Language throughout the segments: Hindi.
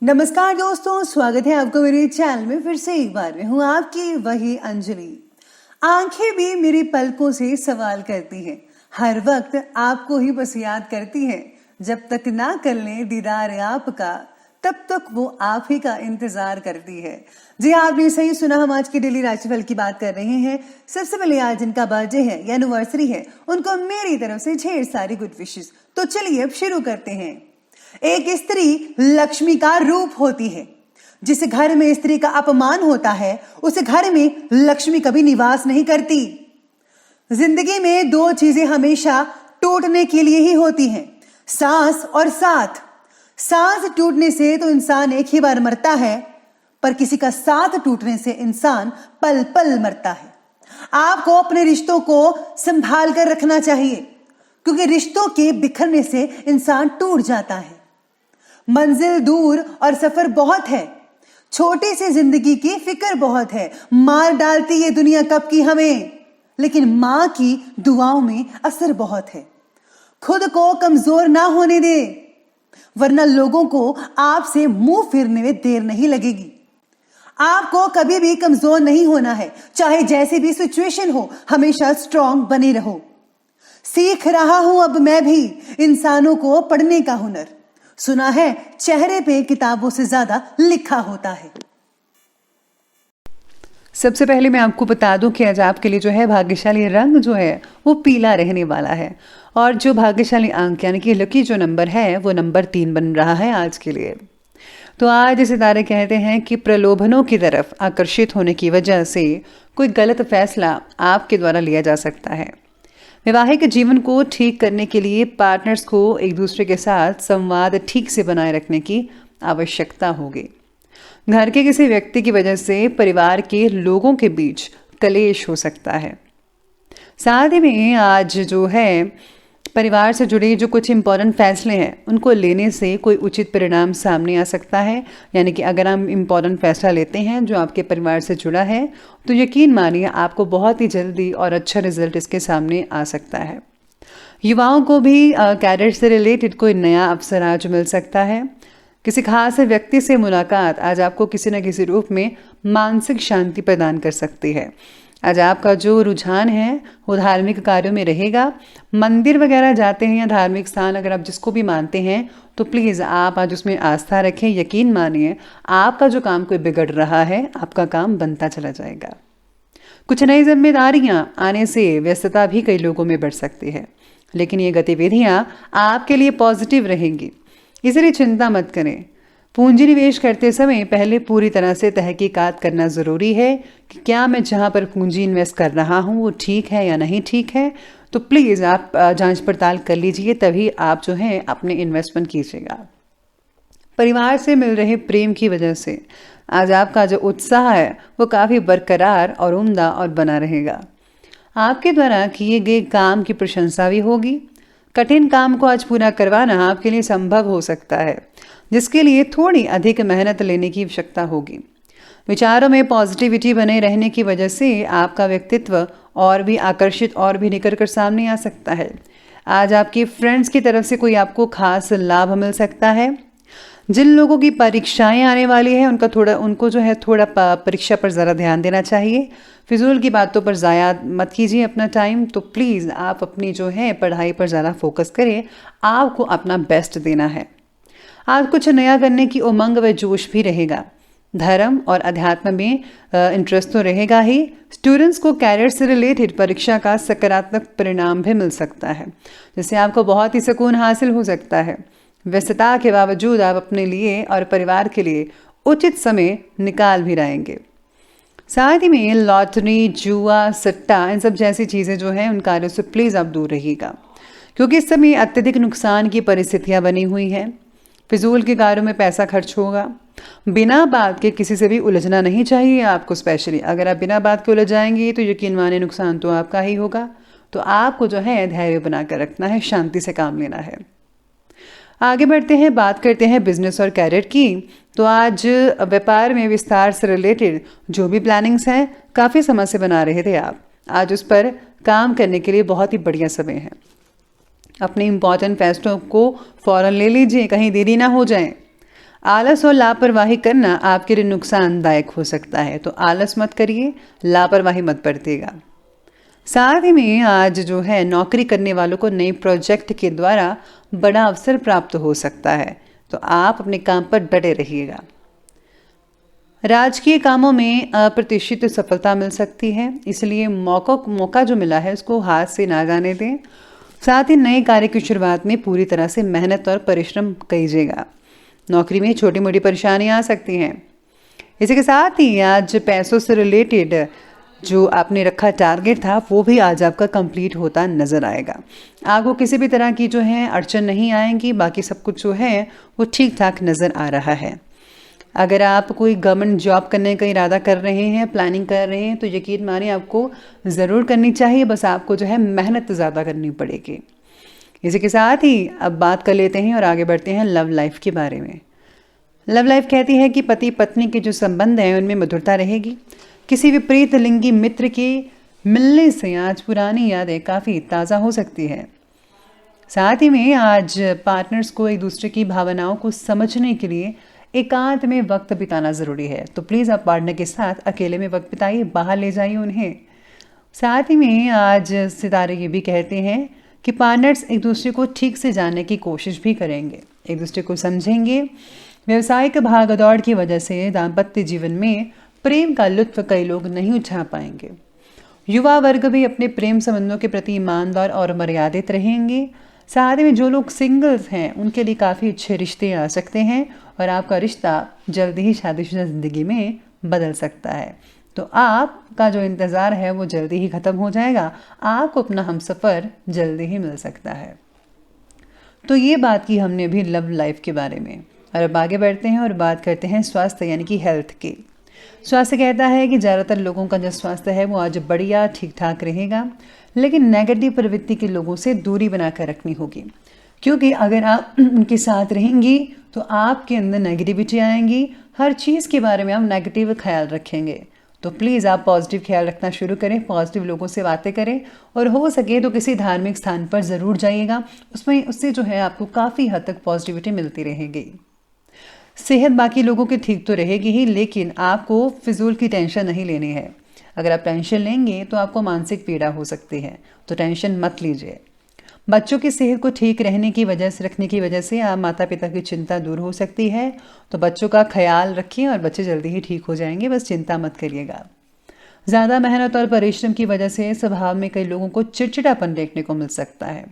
नमस्कार दोस्तों, स्वागत है आपको मेरे चैनल में। फिर से एक बार मैं हूँ आपकी वही अंजलि। आंखें भी मेरी पलकों से सवाल करती हैं, हर वक्त आपको ही बस याद करती हैं। जब तक ना कर लें दीदार आपका, तब तक वो आप ही का इंतजार करती है। जी हाँ, आपने सही सुना, हम आज की डेली राशिफल की बात कर रहे हैं। सबसे पहले आज जिनका बर्थडे है या एनिवर्सरी है, उनको मेरी तरफ से ढेर सारी गुड विशेस। तो चलिए अब शुरू करते हैं। एक स्त्री लक्ष्मी का रूप होती है। जिस घर में स्त्री का अपमान होता है, उस घर में लक्ष्मी कभी निवास नहीं करती। जिंदगी में दो चीजें हमेशा टूटने के लिए ही होती हैं, सांस और साथ। सांस टूटने से तो इंसान एक ही बार मरता है, पर किसी का साथ टूटने से इंसान पल पल मरता है। आपको अपने रिश्तों को संभाल कर रखना चाहिए, क्योंकि रिश्तों के बिखरने से इंसान टूट जाता है। मंजिल दूर और सफर बहुत है, छोटी सी जिंदगी की फिक्र बहुत है। मार डालती ये दुनिया कब की हमें, लेकिन मां की दुआओं में असर बहुत है। खुद को कमजोर ना होने दे, वरना लोगों को आपसे मुंह फेरने में देर नहीं लगेगी। आपको कभी भी कमजोर नहीं होना है, चाहे जैसी भी सिचुएशन हो, हमेशा स्ट्रांग बने रहो। सीख रहा हूं अब मैं भी इंसानों को पढ़ने का हुनर। सुना है चेहरे पे किताबों से ज्यादा लिखा होता है। सबसे पहले मैं आपको बता दूं कि आज आपके लिए जो है भाग्यशाली रंग जो है वो पीला रहने वाला है, और जो भाग्यशाली अंक यानी कि लकी जो नंबर है वो नंबर 3 बन रहा है आज के लिए। तो आज सितारे कहते हैं कि प्रलोभनों की तरफ आकर्षित होने की वजह से कोई गलत फैसला आपके द्वारा लिया जा सकता है। वैवाहिक जीवन को ठीक करने के लिए पार्टनर्स को एक दूसरे के साथ संवाद ठीक से बनाए रखने की आवश्यकता होगी। घर के किसी व्यक्ति की वजह से परिवार के लोगों के बीच कलेश हो सकता है। साथ ही में आज जो है परिवार से जुड़े जो कुछ इम्पोर्टेंट फैसले हैं उनको लेने से कोई उचित परिणाम सामने आ सकता है। यानी कि अगर हम इम्पोर्टेंट फैसला लेते हैं जो आपके परिवार से जुड़ा है, तो यकीन मानिए आपको बहुत ही जल्दी और अच्छा रिजल्ट इसके सामने आ सकता है। युवाओं को भी कैरियर से रिलेटेड कोई नया अवसर आज मिल सकता है। किसी खास व्यक्ति से मुलाकात आज आपको किसी न किसी रूप में मानसिक शांति प्रदान कर सकती है। आज आपका जो रुझान है वो धार्मिक कार्यों में रहेगा। मंदिर वगैरह जाते हैं या धार्मिक स्थान अगर आप जिसको भी मानते हैं, तो प्लीज़ आप आज उसमें आस्था रखें। यकीन मानिए आपका जो काम कोई बिगड़ रहा है, आपका काम बनता चला जाएगा। कुछ नई जिम्मेदारियां आने से व्यस्तता भी कई लोगों में बढ़ सकती है, लेकिन ये गतिविधियां आपके लिए पॉजिटिव रहेंगी, इसलिए चिंता मत करें। पूंजी निवेश करते समय पहले पूरी तरह से तहकीकात करना ज़रूरी है कि क्या मैं जहां पर पूंजी इन्वेस्ट कर रहा हूं वो ठीक है या नहीं ठीक है। तो प्लीज़ आप जांच पड़ताल कर लीजिए, तभी आप जो है अपने इन्वेस्टमेंट कीजिएगा। परिवार से मिल रहे प्रेम की वजह से आज आपका जो उत्साह है वो काफ़ी बरकरार और उम्दा और बना रहेगा। आपके द्वारा किए गए काम की प्रशंसा भी होगी। कठिन काम को आज पूरा करवाना आपके लिए संभव हो सकता है, जिसके लिए थोड़ी अधिक मेहनत लेने की आवश्यकता होगी। विचारों में पॉजिटिविटी बने रहने की वजह से आपका व्यक्तित्व और भी आकर्षित और भी निखर कर सामने आ सकता है। आज आपकी फ्रेंड्स की तरफ से कोई आपको खास लाभ मिल सकता है। जिन लोगों की परीक्षाएं आने वाली है उनको जो है थोड़ा परीक्षा पर ज़रा ध्यान देना चाहिए। फिजूल की बातों पर ज़ाया मत कीजिए अपना टाइम। तो प्लीज़ आप अपनी जो है पढ़ाई पर ज़्यादा फोकस करें, आपको अपना बेस्ट देना है। आज कुछ नया करने की उमंग व जोश भी रहेगा। धर्म और अध्यात्म में इंटरेस्ट तो रहेगा ही। स्टूडेंट्स को कैरियर से रिलेटेड परीक्षा का सकारात्मक परिणाम भी मिल सकता है, जिससे आपको बहुत ही सुकून हासिल हो सकता है। व्यस्तता के बावजूद आप अपने लिए और परिवार के लिए उचित समय निकाल भी रहेंगे। साथ ही में लॉटरी, जुआ, सट्टा, इन सब जैसी चीज़ें जो हैं उन कार्यों से प्लीज़ आप दूर रहिएगा, क्योंकि इस समय अत्यधिक नुकसान की परिस्थितियाँ बनी हुई हैं। फिजूल के कार्यों में पैसा खर्च होगा। बिना बात के किसी से भी उलझना नहीं चाहिए आपको। स्पेशली अगर आप बिना बात के उलझ जाएंगे तो यकीन माने नुकसान तो आपका ही होगा। तो आपको जो है धैर्य बनाकर रखना है, शांति से काम लेना है। आगे बढ़ते हैं, बात करते हैं बिजनेस और कैरियर की। तो आज व्यापार में विस्तार से रिलेटेड जो भी प्लानिंग्स हैं, काफ़ी समय से बना रहे थे आप, आज उस पर काम करने के लिए बहुत ही बढ़िया समय है। अपने इम्पॉर्टेंट फैसलों को फ़ौरन ले लीजिए, कहीं देरी ना हो जाए। आलस और लापरवाही करना आपके लिए नुकसानदायक हो सकता है, तो आलस मत करिए, लापरवाही मत बरतिएगा। साथ ही में आज जो है नौकरी करने वालों को नए प्रोजेक्ट के द्वारा बड़ा अवसर प्राप्त हो सकता है, तो आप अपने काम पर डटे रहिएगा। राजकीय कामों में अप्रत्याशित सफलता मिल सकती है, इसलिए मौका जो मिला है उसको हाथ से ना जाने दें। साथ ही नए कार्य की शुरुआत में पूरी तरह से मेहनत और परिश्रम कीजिएगा। नौकरी में छोटी मोटी परेशानियां आ सकती हैं। इसी के साथ ही आज पैसों से रिलेटेड जो आपने रखा टारगेट था वो भी आज आपका कंप्लीट होता नज़र आएगा। आपको किसी भी तरह की जो है अड़चन नहीं आएंगी, बाकी सब कुछ जो है वो ठीक ठाक नज़र आ रहा है। अगर आप कोई गवर्नमेंट जॉब करने का इरादा कर रहे हैं, प्लानिंग कर रहे हैं, तो यकीन मानिए आपको ज़रूर करनी चाहिए, बस आपको जो है मेहनत ज़्यादा करनी पड़ेगी। इसी के साथ ही अब बात कर लेते हैं और आगे बढ़ते हैं लव लाइफ के बारे में। लव लाइफ कहती है कि पति पत्नी के जो संबंध हैं उनमें मधुरता रहेगी। किसी विपरीत लिंगी मित्र के मिलने से आज पुरानी यादें काफ़ी ताज़ा हो सकती है। साथ ही में आज पार्टनर्स को एक दूसरे की भावनाओं को समझने के लिए एकांत में वक्त बिताना ज़रूरी है, तो प्लीज़ आप पार्टनर के साथ अकेले में वक्त बिताइए, बाहर ले जाइए उन्हें। साथ ही में आज सितारे ये भी कहते हैं कि पार्टनर्स एक दूसरे को ठीक से जानने की कोशिश भी करेंगे, एक दूसरे को समझेंगे। व्यावसायिक भागदौड़ की वजह से दाम्पत्य जीवन में प्रेम का लुत्फ कई लोग नहीं उठा पाएंगे। युवा वर्ग भी अपने प्रेम संबंधों के प्रति ईमानदार और मर्यादित रहेंगे। साथ में जो लोग सिंगल्स हैं उनके लिए काफ़ी अच्छे रिश्ते आ सकते हैं और आपका रिश्ता जल्दी ही शादीशुदा ज़िंदगी में बदल सकता है। तो आपका जो इंतज़ार है वो जल्दी ही ख़त्म हो जाएगा, आपको अपना हमसफ़र जल्दी ही मिल सकता है। तो ये बात की हमने अभी लव लाइफ के बारे में, और अब आगे बढ़ते हैं और बात करते हैं स्वास्थ्य यानी कि हेल्थ की। स्वास्थ्य कहता है कि ज़्यादातर लोगों का जो स्वास्थ्य है वो आज बढ़िया ठीक ठाक रहेगा, लेकिन नेगेटिव प्रवृत्ति के लोगों से दूरी बनाकर रखनी होगी, क्योंकि अगर आप उनके साथ रहेंगी तो आपके अंदर नेगेटिविटी आएंगी, हर चीज़ के बारे में आप नेगेटिव ख्याल रखेंगे। तो प्लीज़ आप पॉजिटिव ख्याल रखना शुरू करें, पॉजिटिव लोगों से बातें करें, और हो सके तो किसी धार्मिक स्थान पर ज़रूर जाइएगा, उससे जो है आपको काफ़ी हद तक पॉजिटिविटी मिलती रहेगी। सेहत बाकी लोगों की ठीक तो रहेगी ही, लेकिन आपको फिजूल की टेंशन नहीं लेनी है। अगर आप टेंशन लेंगे तो आपको मानसिक पीड़ा हो सकती है, तो टेंशन मत लीजिए। बच्चों की सेहत को ठीक रखने की वजह से आप माता पिता की चिंता दूर हो सकती है, तो बच्चों का ख्याल रखिए और बच्चे जल्दी ही ठीक हो जाएंगे, बस चिंता मत करिएगा। ज़्यादा मेहनत और परिश्रम की वजह से स्वभाव में कई लोगों को चिड़चिड़ापन देखने को मिल सकता है।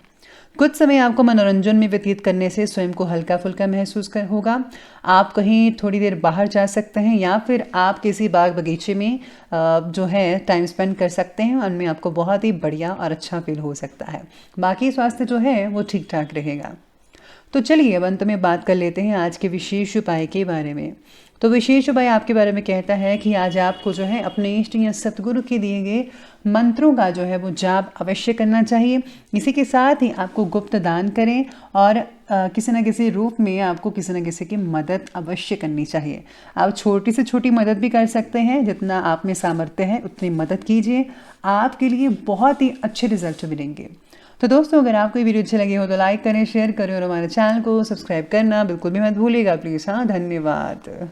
कुछ समय आपको मनोरंजन में व्यतीत करने से स्वयं को हल्का फुल्का महसूस होगा। आप कहीं थोड़ी देर बाहर जा सकते हैं या फिर आप किसी बाग बगीचे में जो है टाइम स्पेंड कर सकते हैं, उनमें आपको बहुत ही बढ़िया और अच्छा फील हो सकता है। बाकी स्वास्थ्य जो है वो ठीक ठाक रहेगा। तो चलिए अब अंत में बात कर लेते हैं आज के विशेष उपाय के बारे में। तो विशेष उपाय आपके बारे में कहता है कि आज आपको जो है अपने इष्ट या सतगुरु के दिए गए मंत्रों का जो है वो जाप अवश्य करना चाहिए। इसी के साथ ही आपको गुप्त दान करें और किसी न किसी रूप में आपको किसी न किसी की मदद अवश्य करनी चाहिए। आप छोटी से छोटी मदद भी कर सकते हैं, जितना आप में सामर्थ्य है उतनी मदद कीजिए, आपके लिए बहुत ही अच्छे रिजल्ट मिलेंगे। तो दोस्तों, अगर आपको ये वीडियो अच्छी लगी हो तो लाइक करें, शेयर करें और हमारे चैनल को सब्सक्राइब करना बिल्कुल भी मत भूलिएगा प्लीज़। हाँ, धन्यवाद।